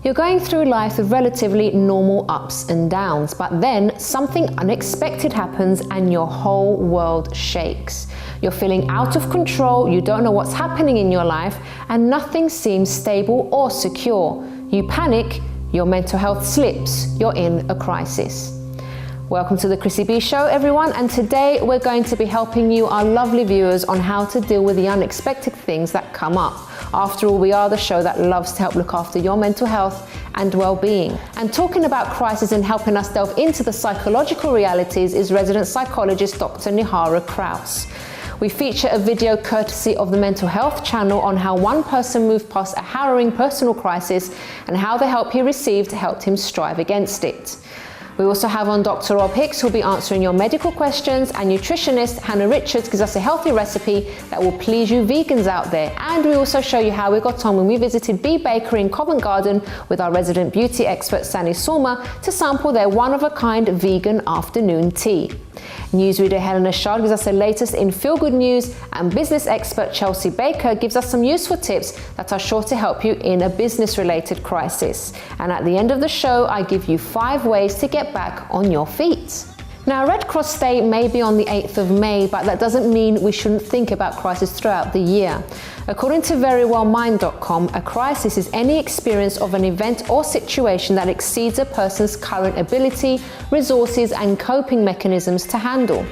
You're going through life with relatively normal ups and downs, but then something unexpected happens and your whole world shakes. You're feeling out of control, you don't know what's happening in your life, and nothing seems stable or secure. You panic, your mental health slips, you're in a crisis. Welcome to the Chrissy B Show, everyone, and today we're going to be helping you, our lovely viewers, on how to deal with the unexpected things that come up. After all, we are the show that loves to help look after your mental health and well-being. And talking about crisis and helping us delve into the psychological realities is resident psychologist Dr. Nihara Krause. We feature a video courtesy of the Mental Health channel on how one person moved past a harrowing personal crisis and how the help he received helped him strive against it. We also have on Dr. Hicks, who'll be answering your medical questions, and nutritionist Helena Chard gives us a healthy recipe that will please you vegans out there. And we also show you how we got on when we visited B Bakery in Covent Garden with our resident beauty expert Sanni Sorma to sample their one-of-a-kind vegan afternoon tea. Newsreader Helena Chard gives us the latest in feel-good news, and business expert Chelsey Baker gives us some useful tips that are sure to help you in a business-related crisis. And at the end of the show, I give you 5 ways to get back on your feet. Now, Red Cross Day may be on the 8th of May, but that doesn't mean we shouldn't think about crisis throughout the year. According to verywellmind.com, a crisis is any experience of an event or situation that exceeds a person's current ability, resources, and coping mechanisms to handle.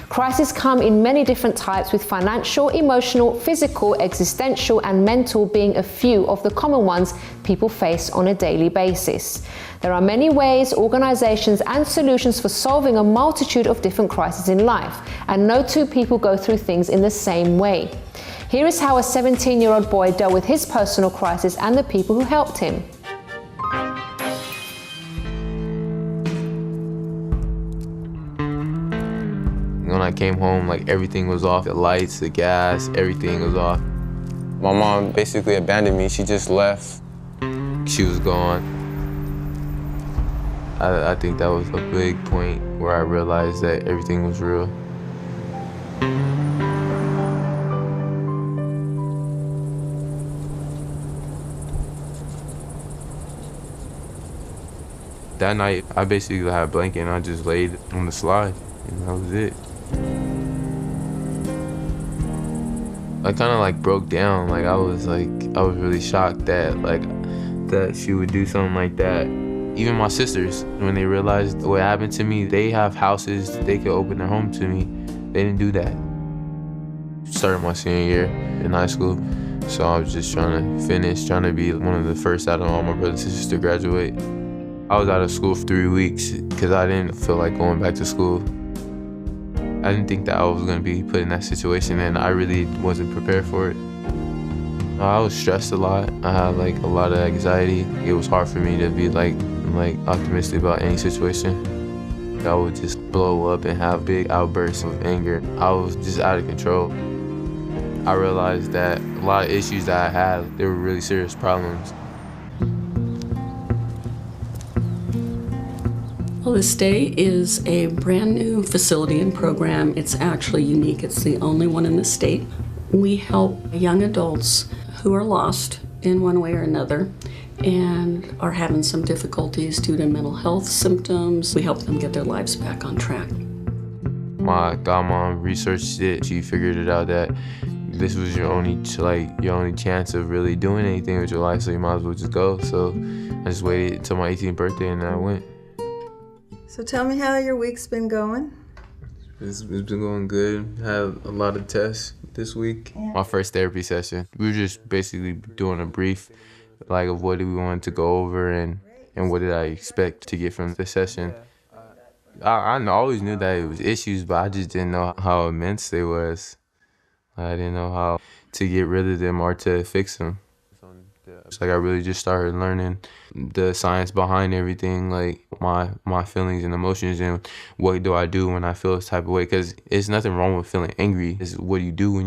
Crises come in many different types, with financial, emotional, physical, existential, and mental being a few of the common ones people face on a daily basis. There are many ways, organizations, and solutions for solving a multitude of different crises in life, and no two people go through things in the same way. Here is how a 17-year-old boy dealt with his personal crisis and the people who helped him. When I came home, everything was off. The lights, the gas, everything was off. My mom basically abandoned me. She just left. She was gone. I think that was a big point where I realized that everything was real. That night, I basically had a blanket and I just laid on the slide, and that was it. I kind of broke down. I was really shocked that she would do something like that. Even my sisters, when they realized what happened to me, they have houses, they could open their home to me. They didn't do that. Started my senior year in high school, so I was just trying to finish, trying to be one of the first out of all my brothers and sisters to graduate. I was out of school for 3 weeks because I didn't feel like going back to school. I didn't think that I was going to be put in that situation, and I really wasn't prepared for it. I was stressed a lot. I had a lot of anxiety. It was hard for me to be optimistic about any situation. I would just blow up and have big outbursts of anger. I was just out of control. I realized that a lot of issues that I had, they were really serious problems. Well, this day is a brand new facility and program. It's actually unique. It's the only one in the state. We help young adults who are lost in one way or another and are having some difficulties due to mental health symptoms. We help them get their lives back on track. My godmom researched it. She figured it out that this was your only chance of really doing anything with your life, so you might as well just go. So I just waited until my 18th birthday and then I went. So tell me how your week's been going. It's been going good. Had a lot of tests this week. Yeah. My first therapy session. We were just basically doing a brief of what we wanted to go over and what did I expect to get from the session. I always knew that it was issues, but I just didn't know how immense they was. I didn't know how to get rid of them or to fix them. It's I really just started learning the science behind everything, my feelings and emotions, and what do I do when I feel this type of way. Because there's nothing wrong with feeling angry. It's what do you do when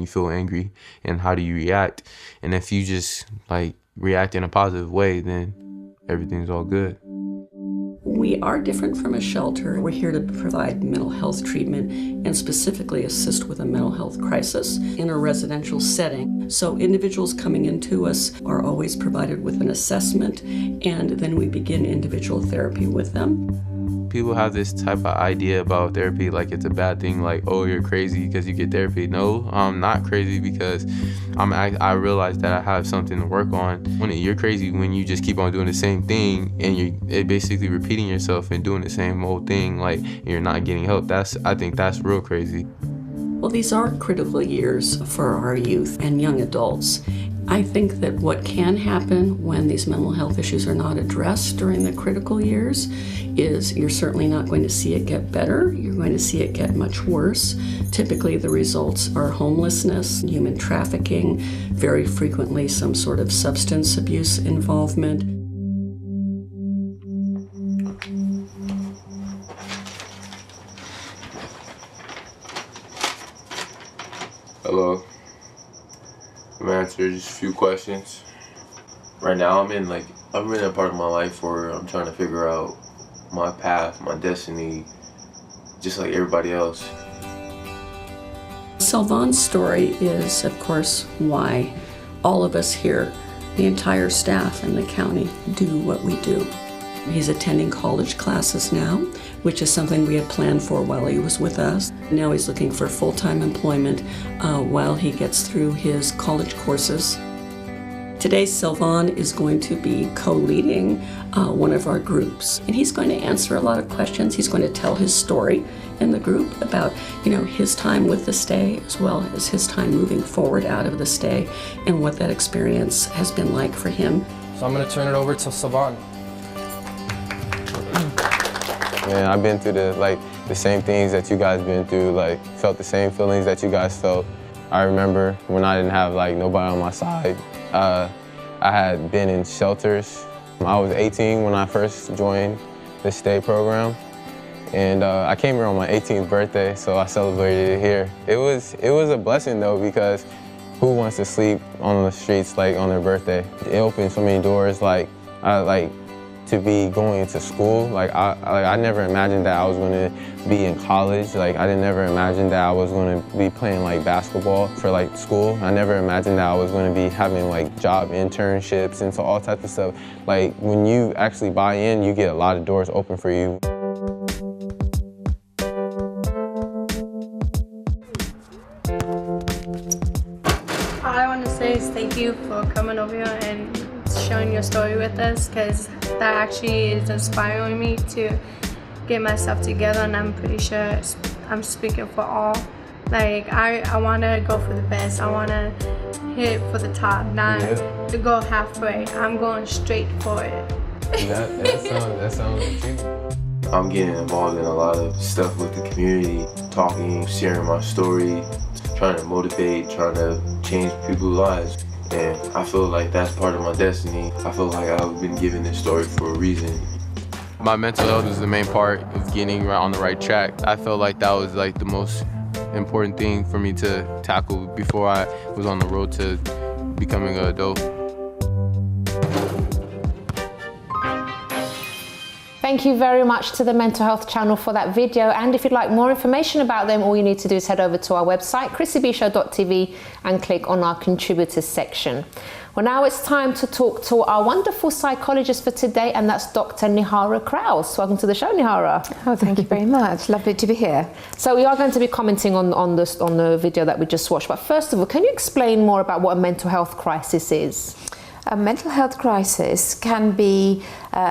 you feel angry, and how do you react. And if you just react in a positive way, then everything's all good. We are different from a shelter. We're here to provide mental health treatment and specifically assist with a mental health crisis in a residential setting. So individuals coming into us are always provided with an assessment, and then we begin individual therapy with them. People have this type of idea about therapy like it's a bad thing, like, oh, you're crazy because you get therapy. No, I'm not crazy because I realize that I have something to work on. You're crazy when you just keep on doing the same thing and you're basically repeating yourself and doing the same old thing, like, and you're not getting help. I think that's real crazy. Well, these are critical years for our youth and young adults. I think that what can happen when these mental health issues are not addressed during the critical years is you're certainly not going to see it get better. You're going to see it get much worse. Typically, the results are homelessness, human trafficking, very frequently some sort of substance abuse involvement. Hello. I'm gonna answer just a few questions. Right now I'm in a part of my life where I'm trying to figure out my path, my destiny, just like everybody else. Sylvan's story is, of course, why all of us here, the entire staff in the county, do what we do. He's attending college classes now, which is something we had planned for while he was with us. Now he's looking for full-time employment while he gets through his college courses. Today, Sylvan is going to be co-leading one of our groups, and he's going to answer a lot of questions. He's going to tell his story in the group about, his time with the stay as well as his time moving forward out of the stay and what that experience has been like for him. So I'm going to turn it over to Sylvan. Man, I've been through the same things that you guys been through, felt the same feelings that you guys felt. I remember when I didn't have nobody on my side. I had been in shelters. I was 18 when I first joined the stay program, and I came here on my 18th birthday, so I celebrated it here. It was a blessing though, because who wants to sleep on the streets on their birthday? It opened so many doors. To be going to school, I never imagined that I was going to be in college. I didn't never imagine that I was going to be playing basketball for school. I never imagined that I was going to be having job internships and so all types of stuff. When you actually buy in, you get a lot of doors open for you. All I want to say is thank you for coming over here and sharing your story with us, because that actually is inspiring me to get myself together, and I'm pretty sure I'm speaking for all. I want to go for the best. I want to hit for the top, not to go halfway. I'm going straight for it. That sounds like you. I'm getting involved in a lot of stuff with the community, talking, sharing my story, trying to motivate, trying to change people's lives. And I feel like that's part of my destiny. I feel like I've been given this story for a reason. My mental health is the main part of getting on the right track. I felt like that was the most important thing for me to tackle before I was on the road to becoming an adult. Thank you very much to the Mental Health channel for that video, and if you'd like more information about them, all you need to do is head over to our website, chrissybshow.tv, and click on our contributors section. Well, now it's time to talk to our wonderful psychologist for today, and that's Dr. Nihara Krause. Welcome to the show, Nihara. Oh, thank you very much. Lovely to be here. So we are going to be commenting on the video that we just watched, but first of all, can you explain more about what a mental health crisis is? A mental health crisis can be,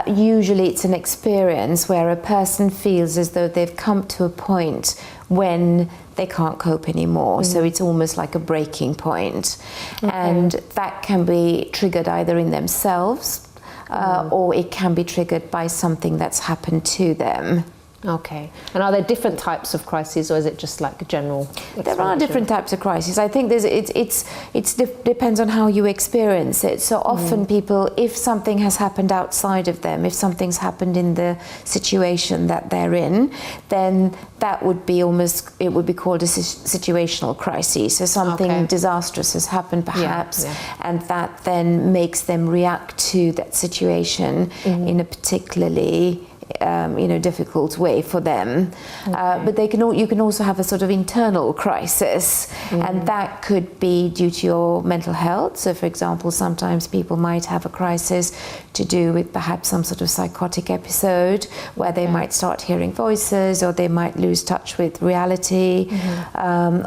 usually it's an experience where a person feels as though they've come to a point when they can't cope anymore. So it's almost like a breaking point. Okay. And that can be triggered either in themselves or it can be triggered by something that's happened to them. Okay. And are there different types of crises, or is it just like a general? There are different types of crises. I think it depends on how you experience it. So often people, if something has happened outside of them, if something's happened in the situation that they're in, then that would be it would be called a situational crisis. So something disastrous has happened perhaps, and that then makes them react to that situation in a particularly difficult way for them. But you can also have a sort of internal crisis, and that could be due to your mental health. So, for example, sometimes people might have a crisis to do with perhaps some sort of psychotic episode where they might start hearing voices, or they might lose touch with reality,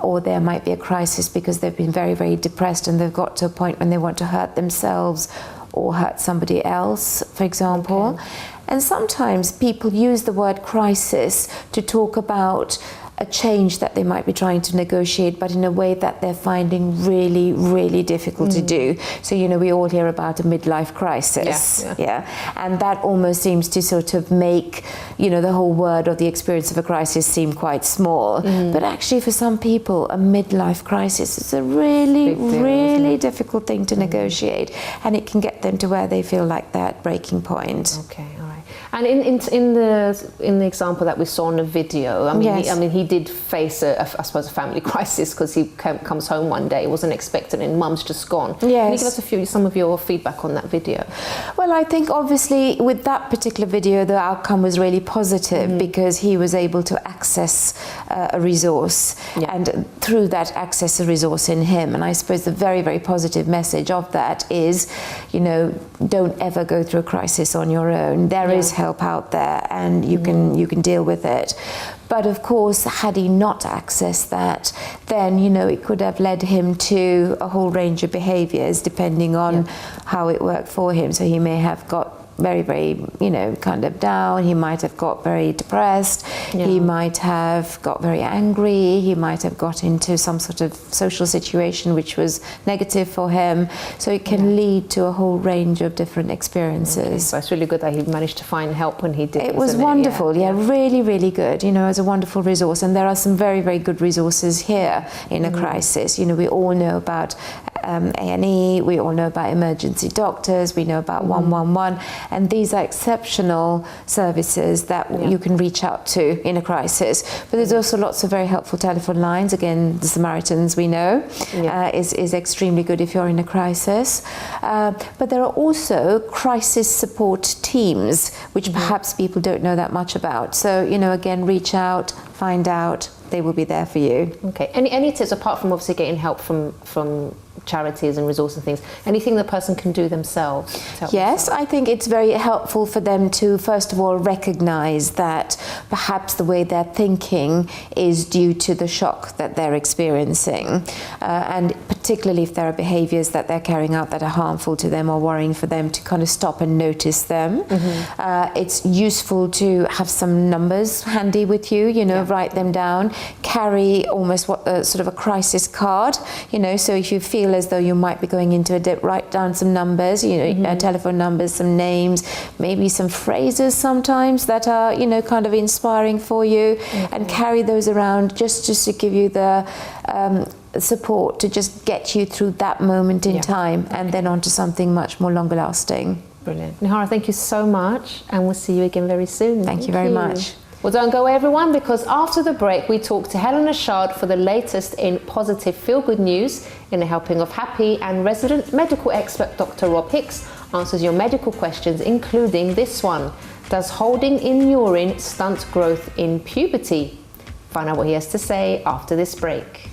or there might be a crisis because they've been very, very depressed and they've got to a point when they want to hurt themselves or hurt somebody else, for example. And sometimes people use the word crisis to talk about a change that they might be trying to negotiate, but in a way that they're finding really, really difficult to do. So, we all hear about a midlife crisis. And that almost seems to sort of make, the whole word or the experience of a crisis seem quite small. But actually, for some people, a midlife crisis is a really, really difficult thing to negotiate. And it can get them to where they feel like that breaking point. Okay, all right. And in the example that we saw in the video, he did face a family crisis because he comes home one day, wasn't expected, and mum's just gone. Can you give us some of your feedback on that video? Well, I think obviously with that particular video, the outcome was really positive because he was able to access a resource, and through that access a resource in him. And I suppose the very, very positive message of that is, don't ever go through a crisis on your own. There is help out there, and you can deal with it. But of course, had he not accessed that, then it could have led him to a whole range of behaviours depending on how it worked for him. So he may have got very, very, kind of down. He might have got very depressed. He might have got very angry. He might have got into some sort of social situation which was negative for him. So it can lead to a whole range of different experiences. So it's really good that he managed to find help when he did. It was wonderful. Really, really good. As a wonderful resource. And there are some very, very good resources here in a crisis. We all know about A&E. We all know about emergency doctors. We know about 111. And these are exceptional services that you can reach out to in a crisis. But there's also lots of very helpful telephone lines. Again, the Samaritans, we know, is extremely good if you're in a crisis. But there are also crisis support teams, which perhaps people don't know that much about. So, again, reach out, find out. They will be there for you. Okay. Any tips, apart from obviously getting help from charities and resources and things, anything the person can do themselves? Yes, I think it's very helpful for them to, first of all, recognise that perhaps the way they're thinking is due to the shock that they're experiencing. And particularly if there are behaviours that they're carrying out that are harmful to them or worrying for them, to kind of stop and notice them. It's useful to have some numbers handy with you, write them down. Carry almost sort of a crisis card, so if you feel as though you might be going into a dip, write down some numbers, telephone numbers, some names, maybe some phrases sometimes that are, kind of inspiring for you, and carry those around just to give you the support to just get you through that moment in time, and then on to something much more longer lasting. Brilliant. Nihara, thank you so much, and we'll see you again very soon. Thank you very much. Well, don't go away, everyone, because after the break, we talk to Helena Chard for the latest in positive feel-good news in the helping of happy, and resident medical expert Dr. Rob Hicks answers your medical questions, including this one. Does holding in urine stunt growth in puberty? Find out what he has to say after this break.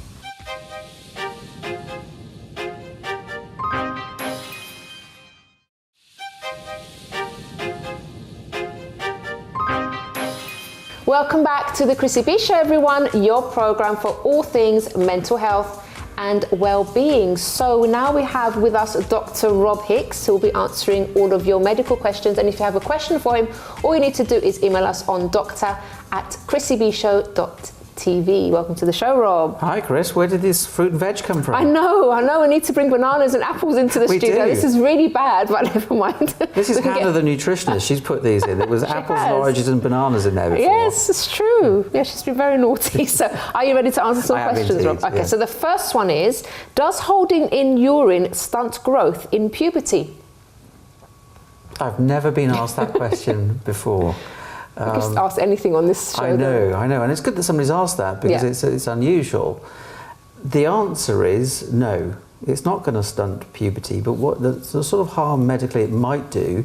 Welcome back to the Chrissy B Show, everyone, your program for all things mental health and well-being. So now we have with us Dr. Rob Hicks, who will be answering all of your medical questions. And if you have a question for him, all you need to do is email us on doctor@chrissybshow.tv. Welcome to the show, Rob. Hi, Chris. Where did this fruit and veg come from? I know. We need to bring bananas and apples into the studio. This is really bad, but never mind. This is Hannah, the nutritionist. She's put these in. It was apples, oranges, and bananas in there before. Yes, it's true. Yeah, she's been very naughty. So, are you ready to answer some questions, indeed, Rob? Okay. Yeah. So the first one is: does holding in urine stunt growth in puberty? I've never been asked that question before. I just ask anything on this show. I know, and it's good that somebody's asked that because it's unusual. The answer is no. It's not going to stunt puberty, but what the sort of harm medically it might do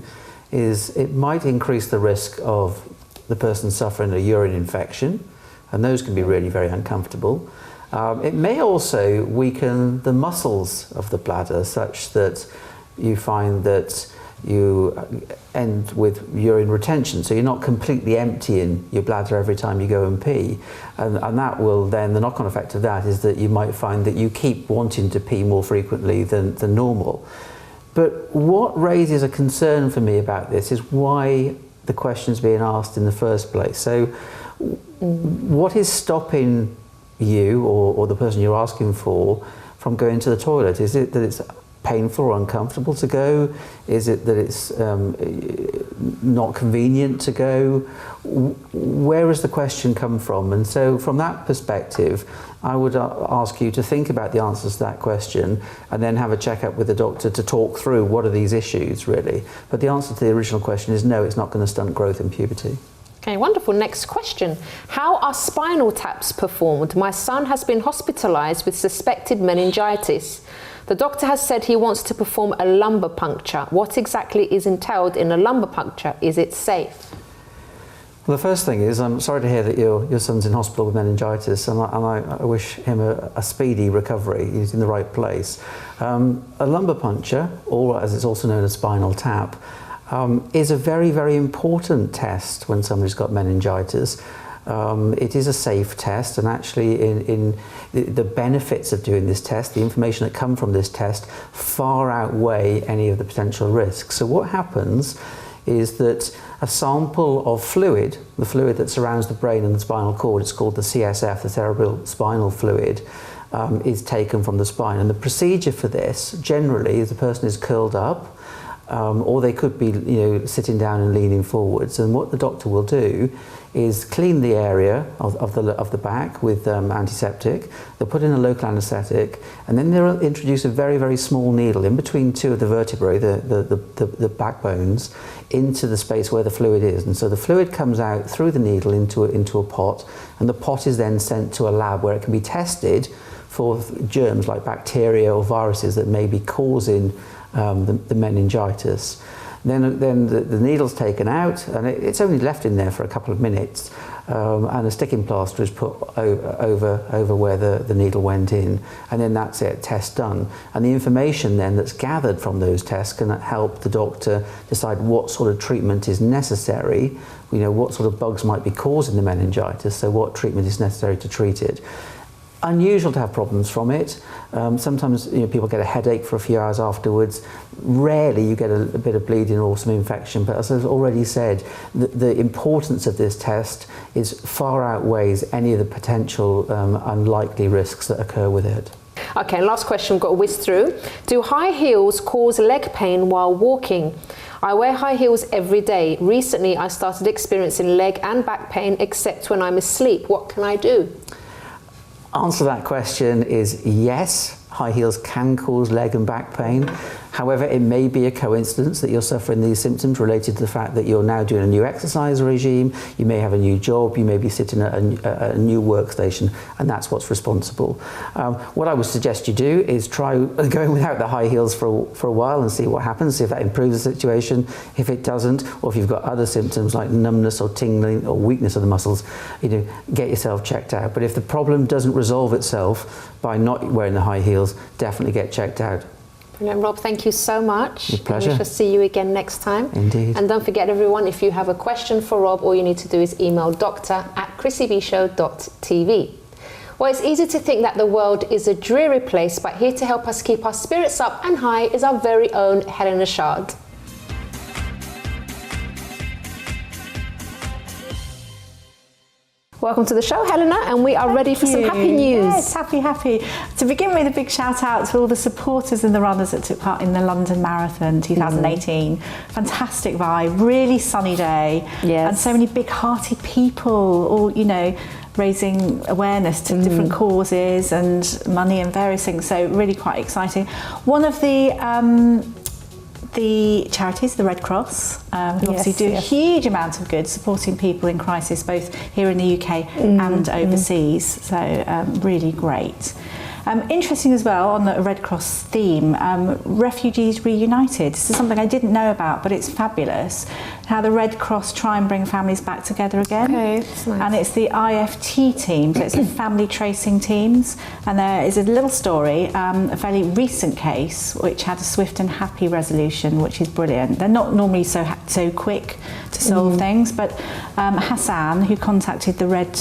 is it might increase the risk of the person suffering a urine infection, and those can be really very uncomfortable. It may also weaken the muscles of the bladder such that you find that you end with urine retention, so you're not completely emptying your bladder every time you go and pee, and that will then, the knock-on effect of that is that you might find that you keep wanting to pee more frequently than normal. But what raises a concern for me about this is why the question's being asked in the first place. So what is stopping you or the person you're asking for from going to the toilet? Is it that it's painful or uncomfortable to go? Is it that it's not convenient to go? Where has the question come from? And so from that perspective, I would ask you to think about the answers to that question and then have a checkup with the doctor to talk through what are these issues really. But the answer to the original question is no, it's not going to stunt growth in puberty. Okay, wonderful. Next question. How are spinal taps performed? My son has been hospitalised with suspected meningitis. The doctor has said he wants to perform a lumbar puncture. What exactly is entailed in a lumbar puncture? Is it safe? Well, the first thing is, I'm sorry to hear that your son's in hospital with meningitis, and I wish him a speedy recovery. He's in the right place. A lumbar puncture, or as it's also known as spinal tap, is a very, very important test when somebody's got meningitis. It is a safe test, and actually in the benefits of doing this test, the information that come from this test far outweigh any of the potential risks. So what happens is that a sample of fluid, the fluid that surrounds the brain and the spinal cord, it's called the CSF, the cerebral spinal fluid, is taken from the spine. And the procedure for this generally is the person is curled up, or they could be sitting down and leaning forwards, and what the doctor will do is clean the area of the back with antiseptic. They'll put in a local anaesthetic, and then they'll introduce a very, very small needle in between two of the vertebrae, the backbones, into the space where the fluid is. And so the fluid comes out through the needle into a pot, and the pot is then sent to a lab where it can be tested for germs like bacteria or viruses that may be causing the meningitis. Then the needle's taken out, and it's only left in there for a couple of minutes, and a sticking plaster is put over where the needle went in, and then that's it, test done. And the information then that's gathered from those tests can help the doctor decide what sort of treatment is necessary, what sort of bugs might be causing the meningitis, so what treatment is necessary to treat it. Unusual to have problems from it. Sometimes people get a headache for a few hours afterwards. Rarely you get a bit of bleeding or some infection, but as I've already said, the importance of this test is far outweighs any of the potential unlikely risks that occur with it. Okay, last question we've got to whiz through. Do high heels cause leg pain while walking? I wear high heels every day. Recently I started experiencing leg and back pain except when I'm asleep. What can I do? Answer to that question is yes, high heels can cause leg and back pain. However, it may be a coincidence that you're suffering these symptoms related to the fact that you're now doing a new exercise regime, you may have a new job, you may be sitting at a new workstation, and that's what's responsible. What I would suggest you do is try going without the high heels for a while and see what happens, see if that improves the situation. If it doesn't, or if you've got other symptoms like numbness or tingling or weakness of the muscles, get yourself checked out. But if the problem doesn't resolve itself by not wearing the high heels, definitely get checked out. Brilliant, Rob, thank you so much. Your pleasure. We shall see you again next time. Indeed. And don't forget, everyone, if you have a question for Rob, all you need to do is email doctor@chrissybshow.tv. Well, it's easy to think that the world is a dreary place, but here to help us keep our spirits up and high is our very own Helena Chard. Welcome to the show, Helena, and we are ready for some happy news. Yes, happy. To begin with, a big shout out to all the supporters and the runners that took part in the London Marathon 2018. Fantastic vibe, really sunny day, and so many big-hearted people, all raising awareness to different causes and money and various things. So really quite exciting. One of the charities, the Red Cross, who obviously do a huge amount of good supporting people in crisis, both here in the UK and overseas, so really great. Interesting as well, on the Red Cross theme, refugees reunited. This is something I didn't know about, but it's fabulous. How the Red Cross try and bring families back together again. Okay, that's nice. And it's the IFT team, so it's the family tracing teams. And there is a little story, a fairly recent case, which had a swift and happy resolution, which is brilliant. They're not normally so quick to solve things, but Hassan, who contacted the Red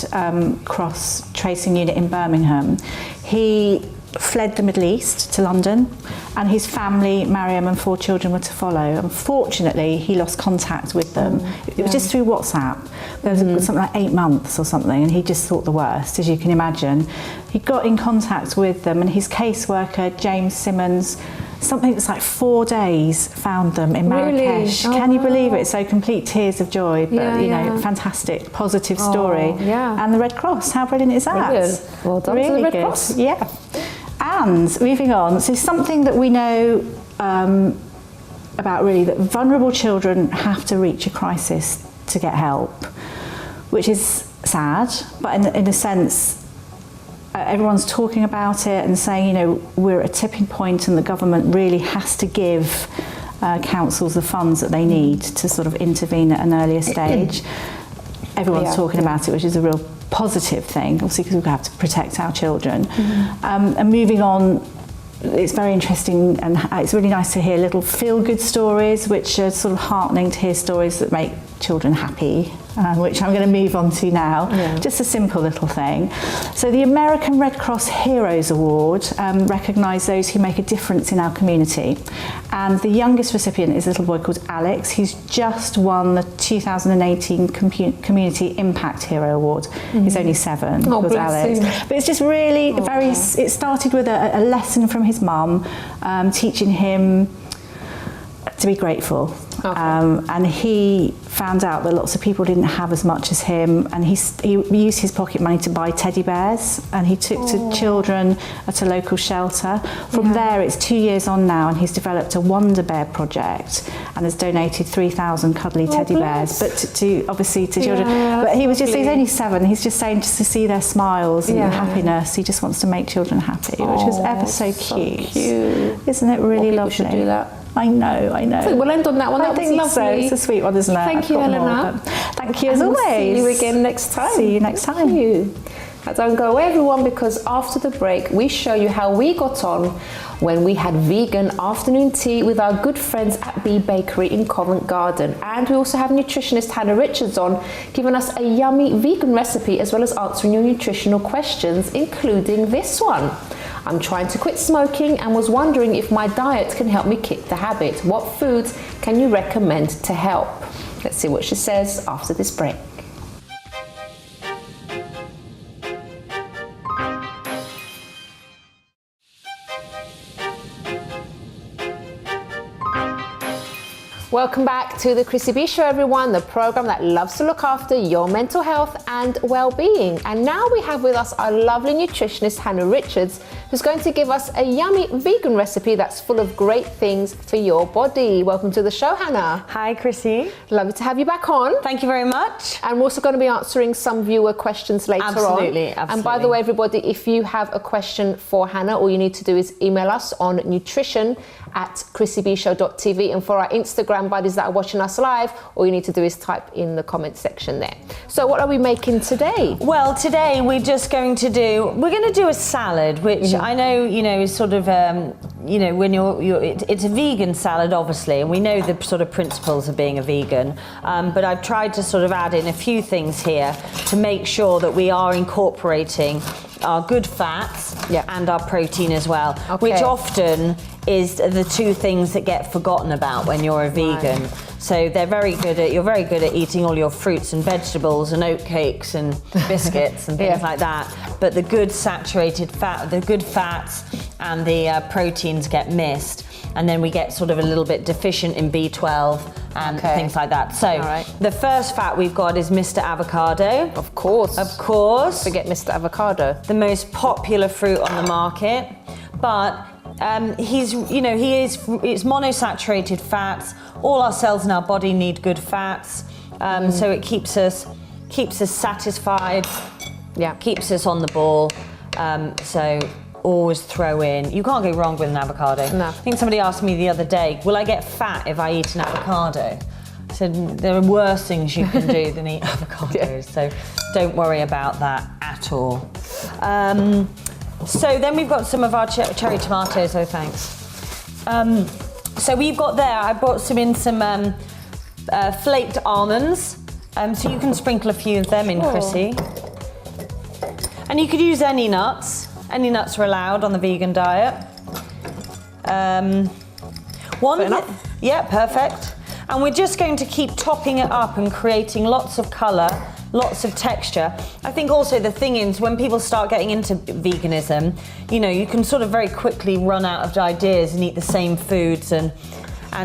Cross tracing unit in Birmingham, he fled the Middle East to London, and his family, Mariam and 4 children, were to follow. Unfortunately, he lost contact with them. It was just through WhatsApp. There was something like 8 months or something, and he just thought the worst, as you can imagine. He got in contact with them, and his caseworker, James Simmons, something that's like 4 days, found them in Marrakesh. Really? Can you believe it? So complete tears of joy, but you know, fantastic, positive story. And the Red Cross, how brilliant is that? Brilliant. Well done to the Red Cross. Yeah. And moving on, so something that we know about really, that vulnerable children have to reach a crisis to get help, which is sad, but in a sense, everyone's talking about it and saying, you know, we're at a tipping point and the government really has to give councils the funds that they need to sort of intervene at an earlier stage. Everyone's talking about it, which is a real positive thing, obviously, because we have to protect our children. And moving on, it's very interesting, and it's really nice to hear little feel-good stories, which are sort of heartening to hear stories that make children happy, which I'm going to move on to now. Just a simple little thing. So the American Red Cross Heroes Award recognise those who make a difference in our community. And the youngest recipient is a little boy called Alex, who's just won the 2018 Community Impact Hero Award. He's only 7, called Alex. But it's just really it started with a lesson from his mum, teaching him to be grateful. And he found out that lots of people didn't have as much as him, and he used his pocket money to buy teddy bears, and he took to children at a local shelter. From there, it's 2 years on now, and he's developed a Wonder Bear project and has donated 3,000 cuddly teddy bears, but to obviously to children. But he was just, he's only 7, he's just saying just to see their smiles and happiness, he just wants to make children happy, which is ever so cute. Isn't it really lovely? Should do that. I know. I think we'll end on that one. That was lovely. So. It's a sweet one, isn't it? Thank you, Helena. Thank you as always. See you again next time. See you next time. Thank you. Now, don't go away, everyone, because after the break, we show you how we got on when we had vegan afternoon tea with our good friends at Bee Bakery in Covent Garden. And we also have nutritionist Hannah Richards on, giving us a yummy vegan recipe, as well as answering your nutritional questions, including this one. I'm trying to quit smoking and was wondering if my diet can help me kick the habit. What foods can you recommend to help? Let's see what she says after this break. Welcome back to the Chrissy B Show, everyone, the program that loves to look after your mental health and well-being. And now we have with us our lovely nutritionist, Hannah Richards, who's going to give us a yummy vegan recipe that's full of great things for your body. Welcome to the show, Hannah. Hi, Chrissy. Lovely to have you back on. Thank you very much. And we're also going to be answering some viewer questions later on. Absolutely. And by the way, everybody, if you have a question for Hannah, all you need to do is email us on nutrition@chrissybshow.tv, and for our Instagram buddies that are watching us live, all you need to do is type in the comment section there. So what are we making today? Well, today we're going to do a salad, which I know, is sort of, when it's a vegan salad, obviously, and we know the sort of principles of being a vegan, but I've tried to sort of add in a few things here to make sure that we are incorporating our good fats and our protein as well, which often is the two things that get forgotten about when you're a vegan. Right. So you're very good at eating all your fruits and vegetables and oatcakes and biscuits and things like that. But the good saturated fat, the good fats and the proteins get missed. And then we get sort of a little bit deficient in B12 and things like that. So the first fat we've got is Mr. Avocado. Of course. Forget Mr. Avocado. The most popular fruit on the market. But it's monosaturated fats. All our cells in our body need good fats. So it keeps us satisfied. Yeah. Keeps us on the ball. So always throw in. You can't go wrong with an avocado. No. I think somebody asked me the other day, will I get fat if I eat an avocado? I said, there are worse things you can do than eat avocados, so don't worry about that at all. So then we've got some of our cherry tomatoes, oh thanks. So we've got there, I brought some flaked almonds, so you can sprinkle a few of them in, Chrissy. And you could use any nuts. Any nuts are allowed on the vegan diet. Yeah, perfect. And we're just going to keep topping it up and creating lots of colour, lots of texture. I think also the thing is, when people start getting into veganism, you know, you can sort of very quickly run out of ideas and eat the same foods, and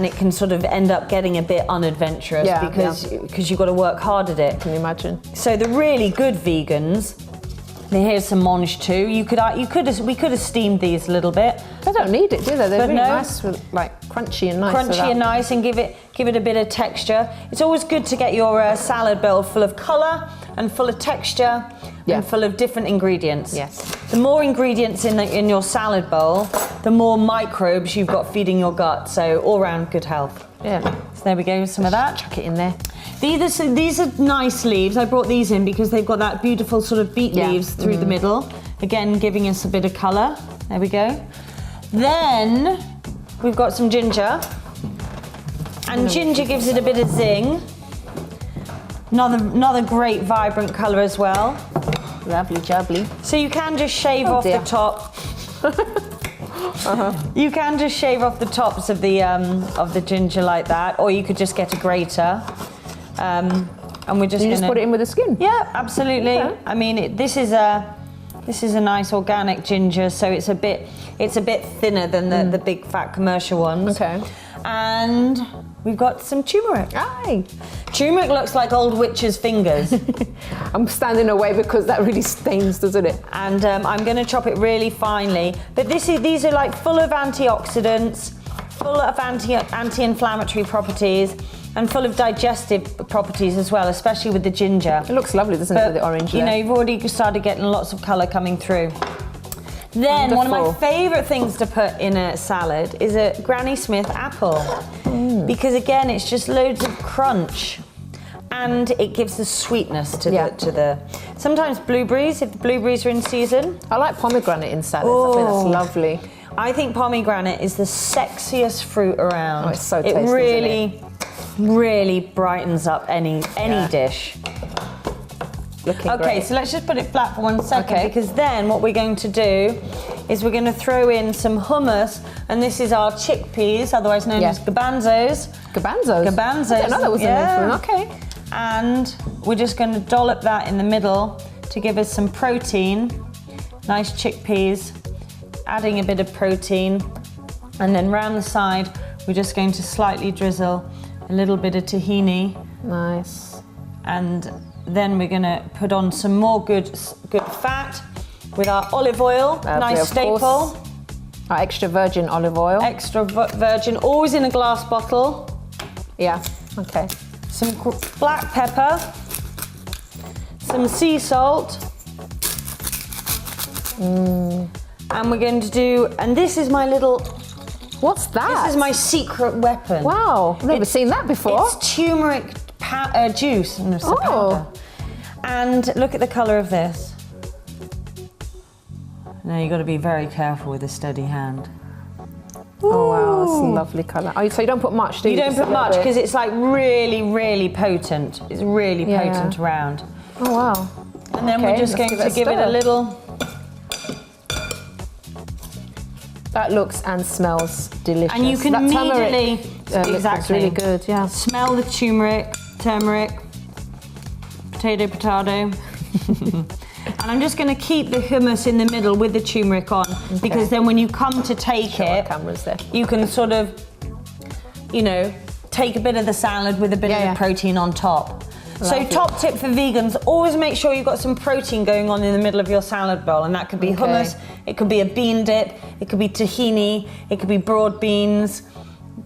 it can sort of end up getting a bit unadventurous because you've got to work hard at it. Can you imagine? So the really good vegans, here's some mange too. We could have steamed these a little bit. They don't need it, do they? They're really nice, like crunchy and nice. Crunchy and nice, and give it a bit of texture. It's always good to get your salad bowl full of colour and full of texture and full of different ingredients. Yes. The more ingredients in your salad bowl, the more microbes you've got feeding your gut. So all round good health. Yeah. So there we go, some of that. Chuck it in there. These are nice leaves. I brought these in because they've got that beautiful sort of beet leaves through the middle. Again, giving us a bit of colour. There we go. Then we've got some ginger. And ginger gives it a bit of zing. Another great vibrant colour as well. Lovely jubbly. So you can just shave off the top. You can just shave off the tops of the ginger like that, or you could just get a grater. And we're just just put it in with the skin. Yeah, absolutely. Okay. I mean, this is a nice organic ginger, so it's a bit thinner than the big fat commercial ones. Okay. And we've got some turmeric. Aye. Turmeric looks like old witches' fingers. I'm standing away because that really stains, doesn't it? And I'm going to chop it really finely. But these are like full of antioxidants, full of anti-inflammatory properties, and full of digestive properties as well, especially with the ginger. It looks lovely, doesn't it, with the orange there? You've already started getting lots of colour coming through. Then one of my favourite things to put in a salad is a Granny Smith apple. Because again, it's just loads of crunch. And it gives the sweetness to the... Sometimes blueberries, if the blueberries are in season. I like pomegranate in salads. I think that's lovely. I think pomegranate is the sexiest fruit around. Oh, it's so tasty, It really brightens up any dish. Looking okay, great. so let's just put it flat for 1 second, because then what we're going to do is we're going to throw in some hummus, and this is our chickpeas, otherwise known as garbanzos. Garbanzos? Garbanzos. I didn't know that was a name for them. Okay. And we're just going to dollop that in the middle to give us some protein. Nice chickpeas, adding a bit of protein, and then round the side we're just going to slightly drizzle a little bit of tahini. Nice. And then we're going to put on some more good fat with our olive oil, nice staple. Course. Our extra virgin olive oil. Extra virgin, always in a glass bottle. Yeah, okay. Some black pepper, some sea salt. And we're going to do, and this is my little... What's that? This is my secret weapon. Wow, I've never seen that before. It's turmeric juice. Powder. And look at the colour of this. Now you've got to be very careful with a steady hand. Oh wow, that's a lovely colour. Oh, so you don't put much, do you? You don't put much because it's like really potent. It's really potent around. Oh wow. And then we're just going to give it a little... That looks and smells delicious. And you can immediately... It's really good, yeah. Smell the turmeric, potato. And I'm just going to keep the hummus in the middle with the turmeric on, because then when you come to take it, you can sort of, take a bit of the salad with a bit of the protein on top. So top tip for vegans, always make sure you've got some protein going on in the middle of your salad bowl, and that could be hummus, it could be a bean dip, it could be tahini, it could be broad beans,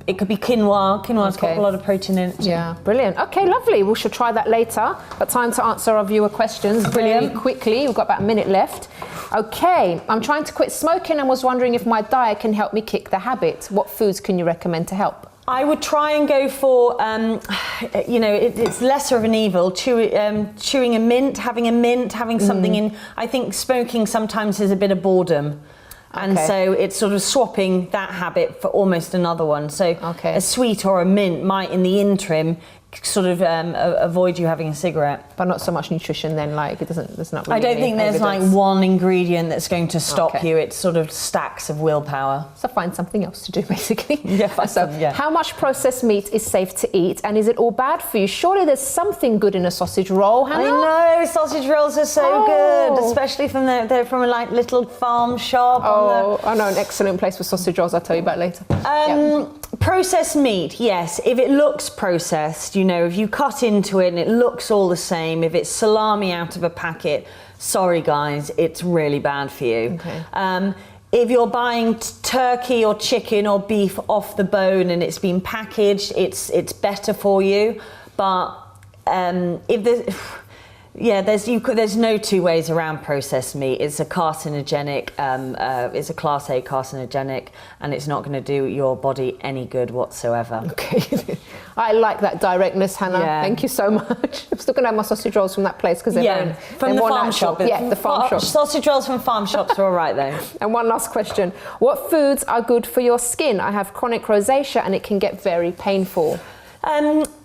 it could be quinoa. Quinoa's got a lot of protein in it too. Yeah, brilliant. Okay, lovely. We shall try that later. But time to answer our viewer questions very quickly. We've got about a minute left. Okay, I'm trying to quit smoking and was wondering if my diet can help me kick the habit. What foods can you recommend to help? I would try and go for, it's lesser of an evil. Chewing a mint, having something in. I think smoking sometimes is a bit of boredom. And so it's sort of swapping that habit for almost another one. So a sweet or a mint might, in the interim, sort of avoid you having a cigarette. But not so much nutrition then, like there's not really I don't think there's evidence. like one ingredient that's going to stop you. It's sort of stacks of willpower. So find something else to do, basically. Yeah. How much processed meat is safe to eat, and is it all bad for you? Surely there's something good in a sausage roll, Hannah? I know, sausage rolls are so good, especially from they're from a like little farm shop. I know an excellent place for sausage rolls. I'll tell you about later. Processed meat, yes. If it looks processed, if you cut into it and it looks all the same, if it's salami out of a packet, sorry guys, it's really bad for you. If you're buying turkey or chicken or beef off the bone and it's been packaged, it's better for you. But there's no two ways around processed meat. It's a carcinogenic, it's a class A carcinogenic, and it's not going to do your body any good whatsoever. Okay, I like that directness, Hannah. Yeah. Thank you so much. I'm still going to have my sausage rolls from that place because they're from the farm shop. Yeah, the farm shop. Sausage rolls from farm shops are all right though. And one last question: what foods are good for your skin? I have chronic rosacea and it can get very painful.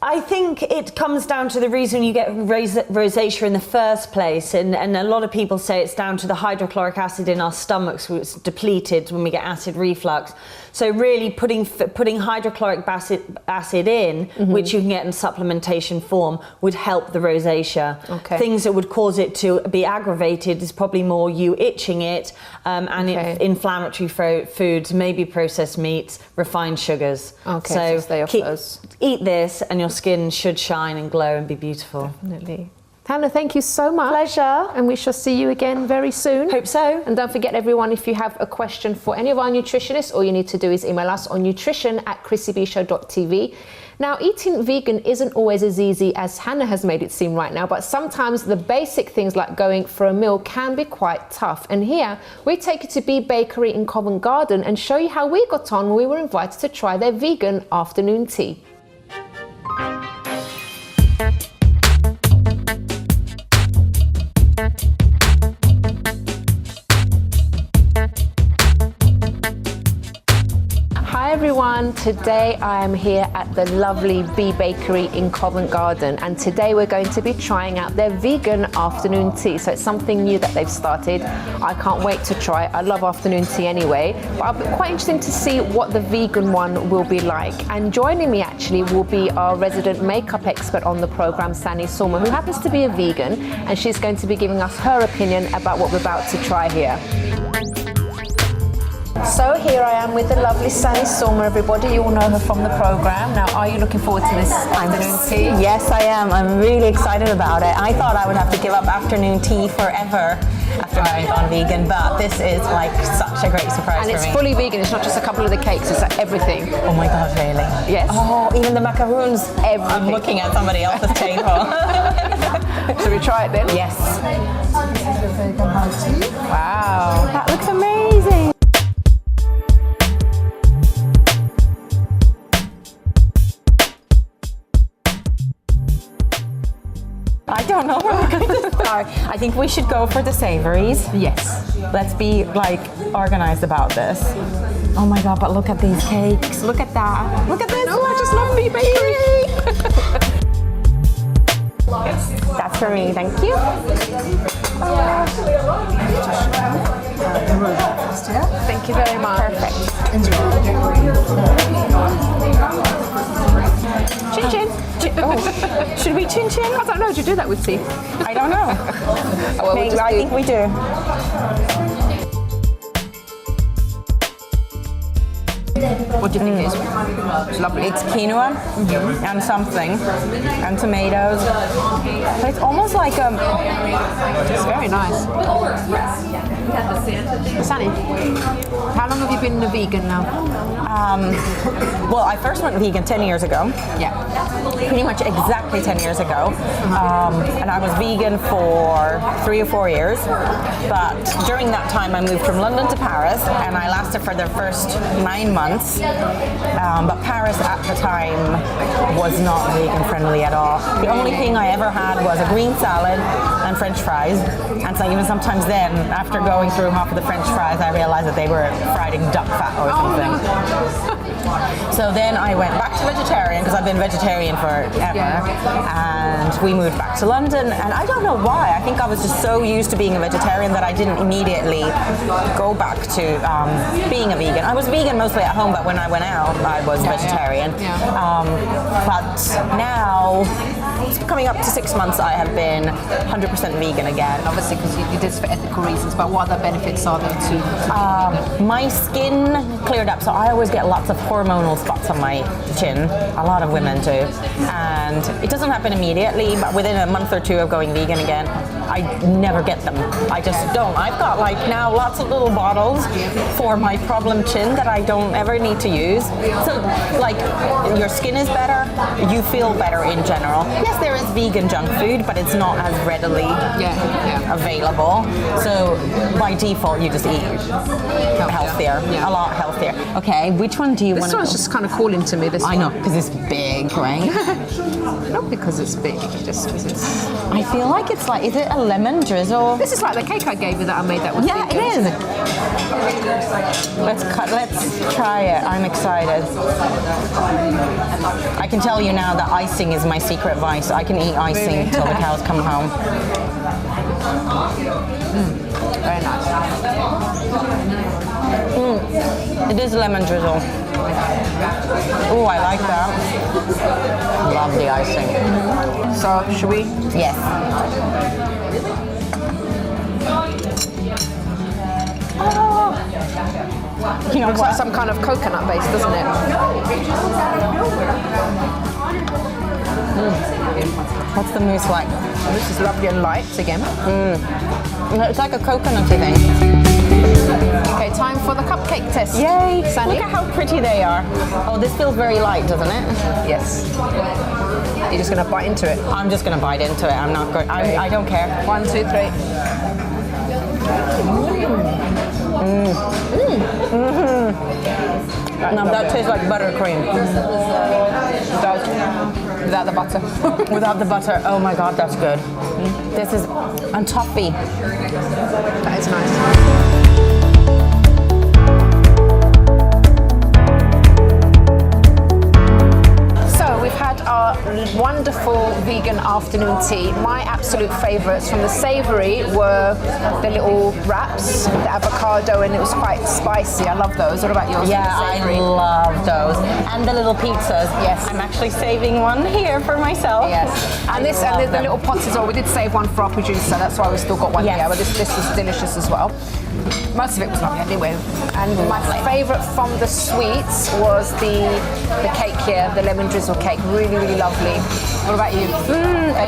I think it comes down to the reason you get rosacea in the first place, and a lot of people say it's down to the hydrochloric acid in our stomachs, which is depleted when we get acid reflux. So really putting hydrochloric acid in, which you can get in supplementation form, would help the rosacea. Things that would cause it to be aggravated is probably more you itching it, and inflammatory foods, maybe processed meats, refined sugars. So stay off those. Eat this and your skin should shine and glow and be beautiful. Definitely. Hannah, thank you so much. Pleasure. And we shall see you again very soon. Hope so. And don't forget, everyone, if you have a question for any of our nutritionists, all you need to do is email us on nutrition@chrissybshow.tv. Now, eating vegan isn't always as easy as Hannah has made it seem right now, but sometimes the basic things like going for a meal can be quite tough. And here, we take you to B Bakery in Covent Garden and show you how we got on when we were invited to try their vegan afternoon tea. Hi everyone, today I am here at the lovely B Bakery in Covent Garden, and today we're going to be trying out their vegan afternoon tea. So it's something new that they've started. I can't wait to try. I love afternoon tea anyway, but I'll be quite interested to see what the vegan one will be like. And joining me actually will be our resident makeup expert on the program, Sanni Sorma, who happens to be a vegan, and she's going to be giving us her opinion about what we're about to try here. So here I am with the lovely Sanni Sorma, everybody. You all know her from the program. Now, are you looking forward to this afternoon tea? Yes, I am. I'm really excited about it. I thought I would have to give up afternoon tea forever after having gone vegan, but this is like such a great surprise for me. And it's fully vegan. It's not just a couple of the cakes, it's like everything. Oh my God, really? Yes. Oh, even the macaroons. Everything. I'm looking at somebody else's table. Should we try it then? Yes. Wow. That looks amazing. I don't know where we're going to start. I think we should go for the savories. Yes. Let's be like organized about this. Oh my God, but look at these cakes. Look at that. Look at this. No, I just love B Bakery. That's for me, thank you. Thank you very much. Perfect. Chin chin. Oh. Should we chin chin? I don't know. Do you do that with tea? I don't know. Well, Maybe, I think we do. What do you think it is? It's lovely. It's quinoa and something, and tomatoes. But it's almost like a... It's very nice. Sanni, how long have you been a vegan now? Well, I first went vegan 10 years ago. Yeah. Pretty much exactly 10 years ago. And I was vegan for 3 or 4 years. But during that time, I moved from London to Paris, and I lasted for the first 9 months. But Paris at the time was not vegan friendly at all. The only thing I ever had was a green salad and French fries. And so even sometimes then, after going through half of the French fries, I realized that they were fried in duck fat or something. So then I went back to vegetarian, because I've been vegetarian forever, and we moved back to London, and I don't know why. I think I was just so used to being a vegetarian that I didn't immediately go back to being a vegan. I was vegan mostly at home, but when I went out, I was vegetarian. But now, it's coming up to 6 months, I have been 100% vegan again. Obviously, because you did this for ethical reasons, but what other benefits are there to my skin cleared up, so I always get lots of hormonal spots on my chin. A lot of women do. And it doesn't happen immediately, but within a month or two of going vegan again, I never get them. I just don't. I've got like now lots of little bottles for my problem chin that I don't ever need to use. So like your skin is better, you feel better in general. Yes, there is vegan junk food, but it's not as readily available. So by default, you just eat healthier, a lot healthier. Okay, which one do you want? This one's just kind of calling to me. This I know, because it's big, right? Not because it's big, just because it's... I feel like it's like, is it a lemon drizzle? This is like the cake I gave you that I made that was it is. Let's try it. I'm excited. I can tell you now that icing is my secret vice. I can eat icing till the cows come home. Very nice. It is lemon drizzle. Oh, I like that. Love the icing. So, should we? Yes. Oh. You know, looks like some kind of coconut base, doesn't it? What's the mousse like? This is lovely and light again. It's like a coconutty thing. Okay, time for the cupcake test. Yay! Sanni? Look at how pretty they are. Oh, this feels very light, doesn't it? Yes. You're just going to bite into it? I'm just going to bite into it. I'm not going. I don't care. 1, 2, 3. Now that tastes like buttercream. It does. Without the butter. Without the butter. Oh my God, that's good. This is and toffee. That is nice. We've had our wonderful vegan afternoon tea. My absolute favourites from the savoury were the little wraps, the avocado, and it was quite spicy. I love those. What about yours? Yeah, I love those. And the little pizzas. Yes. I'm actually saving one here for myself. Yes. And this and the little pots as well. We did save one for our producer. That's why we still got one here. But this was delicious as well. Most of it was lovely anyway. And my favourite from the sweets was the cake here, the lemon drizzle cake. Really, really lovely. What about you?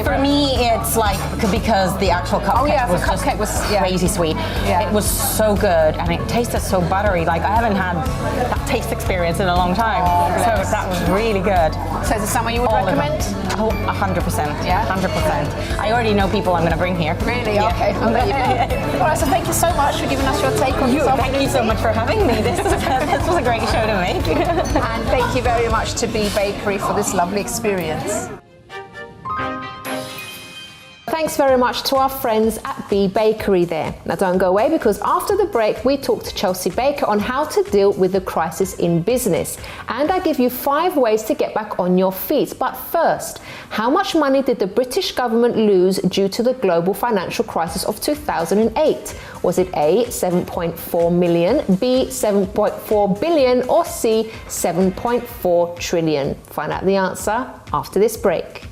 For me, it's like because the actual cupcake was crazy sweet. Yeah. It was so good, and it tasted so buttery. Like I haven't had that taste experience in a long time. So that was really good. So is it someone you would recommend? Oh, 100%. Yeah, 100%. I already know people I'm going to bring here. Really? Yeah. Okay. I'll let you go. All right. So thank you so much for giving us your take on this. Thank you so much for having me. This was a great show to make. And thank you very much to Bee Bakery for this lovely experience. Thanks very much to our friends at Bee Bakery there. Now don't go away, because after the break we talk to Chelsey Baker on how to deal with the crisis in business, and I give you 5 ways to get back on your feet. But first, how much money did the British government lose due to the global financial crisis of 2008? Was it A, 7.4 million, B, 7.4 billion, or C, 7.4 trillion? Find out the answer after this break.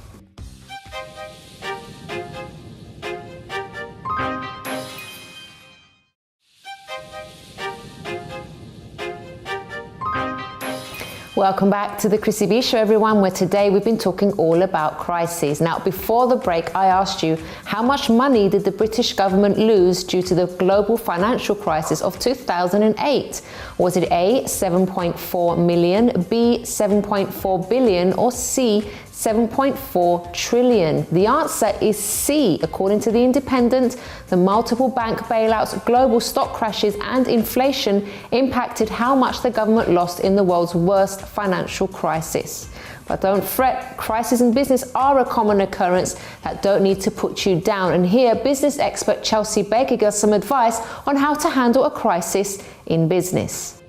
Welcome back to the Chrissy B Show, everyone, where today we've been talking all about crises. Now, before the break, I asked you, how much money did the British government lose due to the global financial crisis of 2008? Was it A, 7.4 million, B, 7.4 billion, or C, 7.4 trillion? The answer is C. According to The Independent, the multiple bank bailouts, global stock crashes and inflation impacted how much the government lost in the world's worst financial crisis. But don't fret, crises in business are a common occurrence that don't need to put you down. And here, business expert Chelsey Baker gives some advice on how to handle a crisis in business.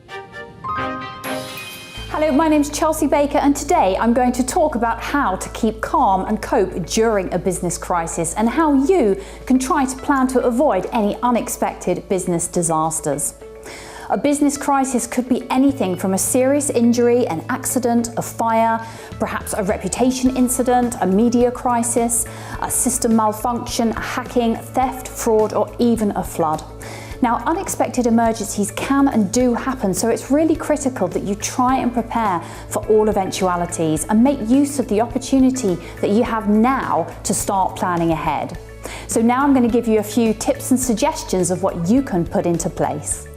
Hello, my name's Chelsey Baker, and today I'm going to talk about how to keep calm and cope during a business crisis and how you can try to plan to avoid any unexpected business disasters. A business crisis could be anything from a serious injury, an accident, a fire, perhaps a reputation incident, a media crisis, a system malfunction, hacking, theft, fraud, or even a flood. Now, unexpected emergencies can and do happen, so it's really critical that you try and prepare for all eventualities and make use of the opportunity that you have now to start planning ahead. So now I'm going to give you a few tips and suggestions of what you can put into place.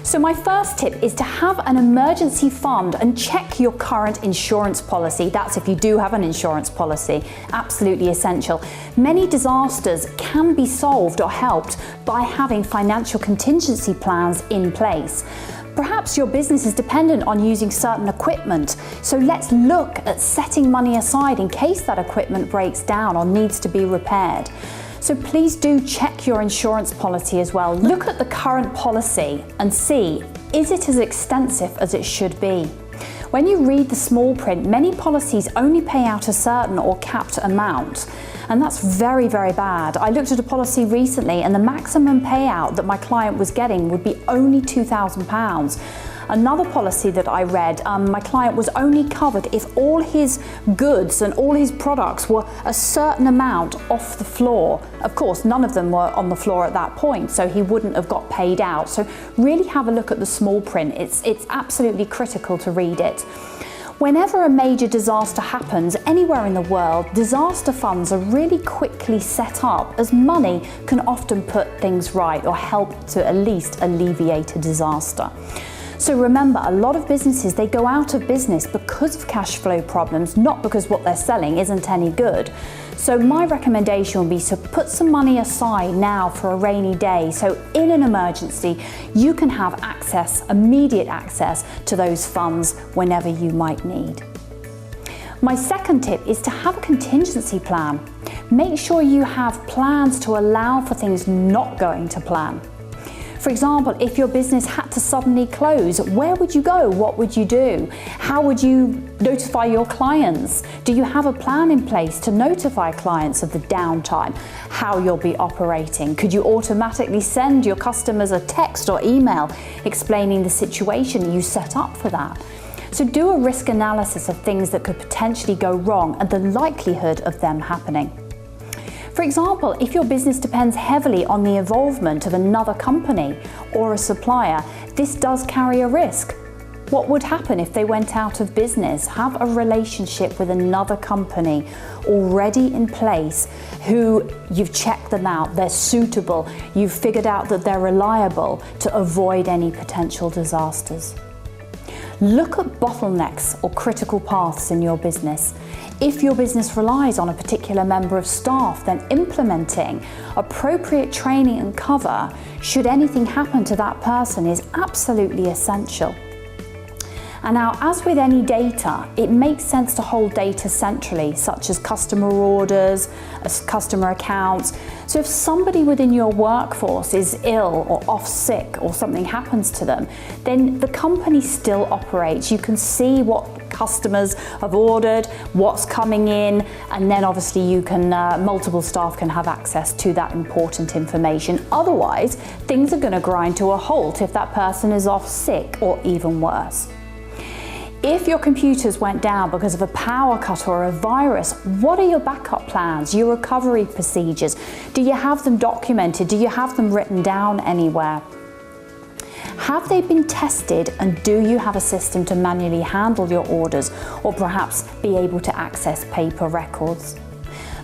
So my first tip is to have an emergency fund and check your current insurance policy. That's if you do have an insurance policy, absolutely essential. Many disasters can be solved or helped by having financial contingency plans in place. Perhaps your business is dependent on using certain equipment, so let's look at setting money aside in case that equipment breaks down or needs to be repaired. So please do check your insurance policy as well. Look at the current policy and see, is it as extensive as it should be? When you read the small print, many policies only pay out a certain or capped amount, and that's very, very bad. I looked at a policy recently and the maximum payout that my client was getting would be only £2,000. Another policy that I read, my client was only covered if all his goods and all his products were a certain amount off the floor. Of course, none of them were on the floor at that point, so he wouldn't have got paid out. So really have a look at the small print. It's absolutely critical to read it. Whenever a major disaster happens anywhere in the world, disaster funds are really quickly set up, as money can often put things right or help to at least alleviate a disaster. So remember, a lot of businesses, they go out of business because of cash flow problems, not because what they're selling isn't any good. So my recommendation would be to put some money aside now for a rainy day, so in an emergency you can have access, immediate access to those funds whenever you might need. My second tip is to have a contingency plan. Make sure you have plans to allow for things not going to plan. For example, if your business had to suddenly close, where would you go? What would you do? How would you notify your clients? Do you have a plan in place to notify clients of the downtime, how you'll be operating? Could you automatically send your customers a text or email explaining the situation you set up for that? So do a risk analysis of things that could potentially go wrong and the likelihood of them happening. For example, if your business depends heavily on the involvement of another company or a supplier, this does carry a risk. What would happen if they went out of business? Have a relationship with another company already in place who you've checked them out, they're suitable, you've figured out that they're reliable to avoid any potential disasters. Look at bottlenecks or critical paths in your business. If your business relies on a particular member of staff, then implementing appropriate training and cover should anything happen to that person is absolutely essential. And now, as with any data, it makes sense to hold data centrally, such as customer orders, customer accounts. So if somebody within your workforce is ill or off sick or something happens to them, then the company still operates. You can see what customers have ordered, what's coming in, and then obviously you can, multiple staff can have access to that important information. Otherwise, things are going to grind to a halt if that person is off sick or even worse. If your computers went down because of a power cut or a virus, what are your backup plans, your recovery procedures? Do you have them documented? Do you have them written down anywhere? Have they been tested, and do you have a system to manually handle your orders or perhaps be able to access paper records?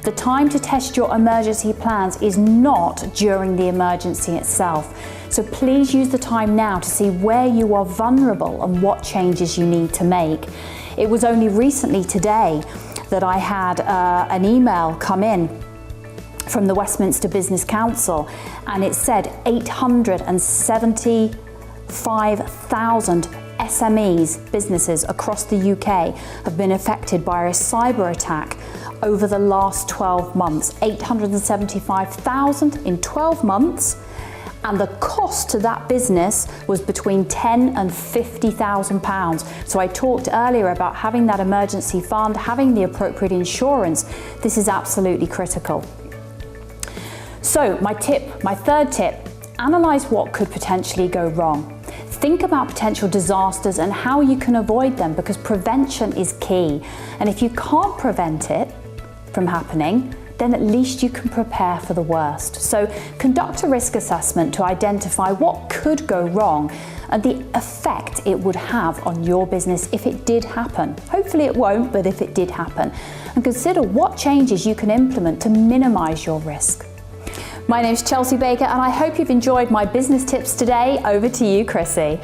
The time to test your emergency plans is not during the emergency itself. So please use the time now to see where you are vulnerable and what changes you need to make. It was only recently today that I had an email come in from the Westminster Business Council, and it said 875,000 SMEs, businesses across the UK, have been affected by a cyber attack over the last 12 months. 875,000 in 12 months, and the cost to that business was between £10,000 and £50,000. So I talked earlier about having that emergency fund, having the appropriate insurance. This is absolutely critical. So my third tip, analyse what could potentially go wrong. Think about potential disasters and how you can avoid them, because prevention is key. And if you can't prevent it from happening, then at least you can prepare for the worst. So conduct a risk assessment to identify what could go wrong and the effect it would have on your business if it did happen. Hopefully it won't, but if it did happen. And consider what changes you can implement to minimize your risk. My name's Chelsey Baker, and I hope you've enjoyed my business tips today. Over to you, Chrissy.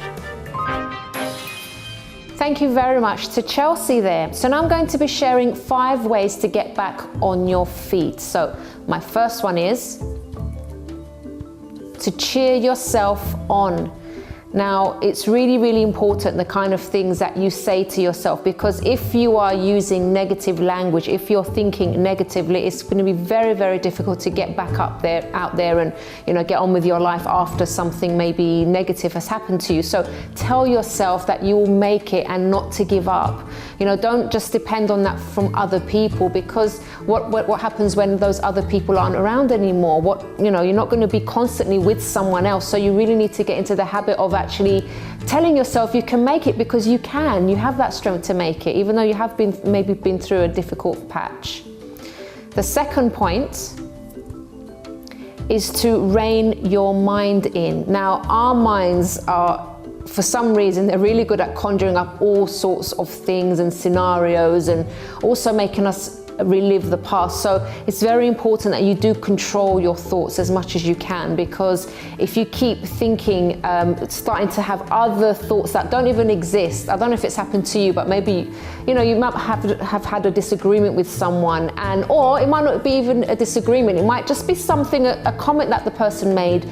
Thank you very much to Chelsey there. So now I'm going to be sharing 5 ways to get back on your feet. So my first one is to cheer yourself on. Now, it's really, really important the kind of things that you say to yourself, because if you are using negative language, if you're thinking negatively, it's going to be very, very difficult to get back out there and, get on with your life after something maybe negative has happened to you. So tell yourself that you will make it and not to give up. Don't just depend on that from other people, because what happens when those other people aren't around anymore? You're not going to be constantly with someone else. So you really need to get into the habit of actually telling yourself you can make it, because you can. You have that strength to make it, even though you have maybe been through a difficult patch. The second point is to rein your mind in. Now, our minds are, for some reason, they're really good at conjuring up all sorts of things and scenarios, and also making us relive the past. So it's very important that you do control your thoughts as much as you can, because if you keep thinking, starting to have other thoughts that don't even exist. I don't know if it's happened to you, but maybe you might have had a disagreement with someone, or it might not be even a disagreement. It might just be something, a comment that the person made,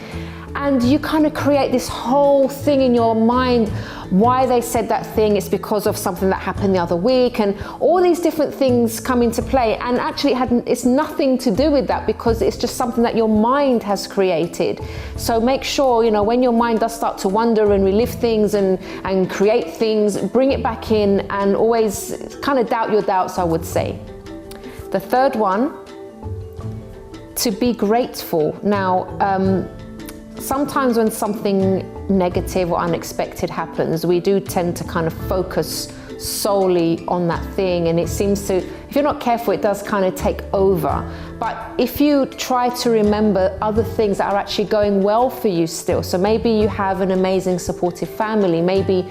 and you kind of create this whole thing in your mind. Why they said that thing, it's because of something that happened the other week, and all these different things come into play, and actually it's nothing to do with that, because it's just something that your mind has created. So make sure, when your mind does start to wander and relive things and create things, bring it back in, and always kind of doubt your doubts, I would say. The third one, to be grateful. Now, sometimes when something negative or unexpected happens, we do tend to kind of focus solely on that thing, and it seems to, if you're not careful, it does kind of take over. But if you try to remember other things that are actually going well for you still, so maybe you have an amazing supportive family, maybe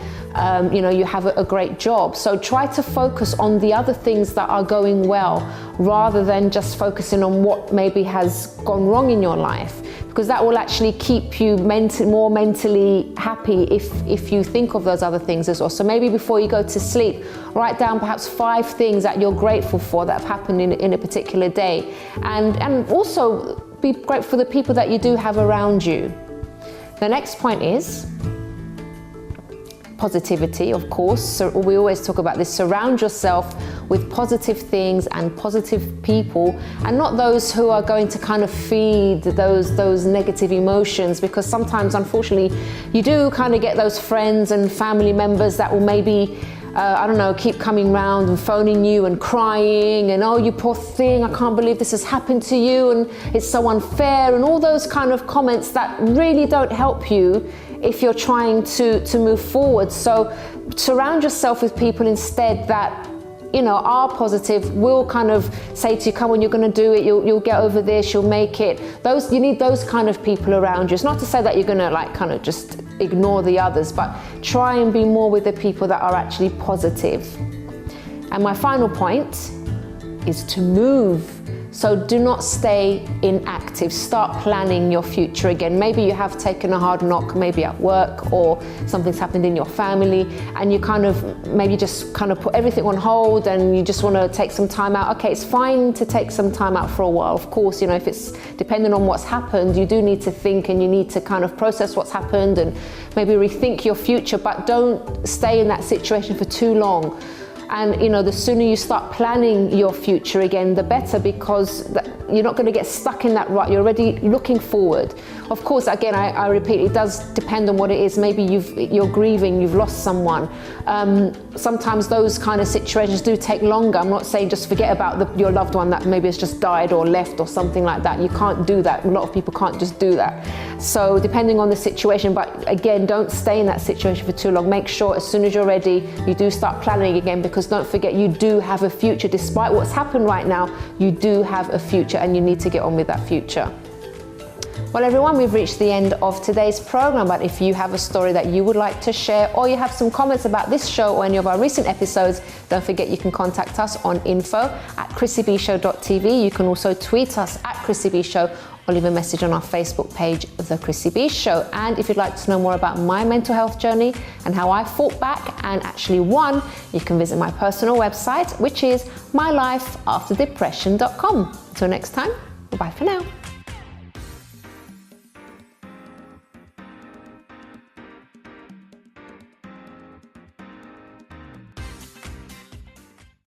you have a great job, so try to focus on the other things that are going well, rather than just focusing on what maybe has gone wrong in your life, because that will actually keep you more mentally happy if you think of those other things as well. So maybe before you go to sleep, write down perhaps 5 things that you're grateful for that have happened in a particular day, and also be grateful for the people that you do have around you. The next point is positivity, of course. So we always talk about this. Surround yourself with positive things and positive people, and not those who are going to kind of feed those negative emotions, because sometimes, unfortunately, you do kind of get those friends and family members that will maybe keep coming round and phoning you and crying and, oh, you poor thing, I can't believe this has happened to you, and it's so unfair, and all those kind of comments that really don't help you if you're trying to move forward. So surround yourself with people instead that are positive, will kind of say to you, come on, you're going to do it, you'll get over this, you'll make it. You need those kind of people around you. It's not to say that you're going to kind of just ignore the others, but try and be more with the people that are actually positive. And my final point is to move. So do not stay inactive. Start planning your future again. Maybe you have taken a hard knock, maybe at work, or something's happened in your family, and you kind of maybe just kind of put everything on hold and you just want to take some time out. Okay, it's fine to take some time out for a while. Of course, you know, if it's depending on what's happened, you do need to think and you need to kind of process what's happened and maybe rethink your future, but don't stay in that situation for too long. And you know, the sooner you start planning your future again, the better, because you're not going to get stuck in that rut. You're already looking forward. Of course, again, I repeat, it does depend on what it is. Maybe you're grieving, you've lost someone. Sometimes those kind of situations do take longer. I'm not saying just forget about your loved one that maybe has just died or left or something like that. You can't do that. A lot of people can't just do that. So depending on the situation, but again, don't stay in that situation for too long. Make sure as soon as you're ready, you do start planning again, because don't forget, you do have a future. Despite what's happened right now, you do have a future and you need to get on with that future. Well, everyone, we've reached the end of today's program, but if you have a story that you would like to share, or you have some comments about this show or any of our recent episodes, don't forget you can contact us on info@chrissybshow.tv. You can also tweet us at chrissybshow, or leave a message on our Facebook page, The Chrissy B Show. And if you'd like to know more about my mental health journey and how I fought back and actually won, you can visit my personal website, which is mylifeafterdepression.com. Until next time, bye for now.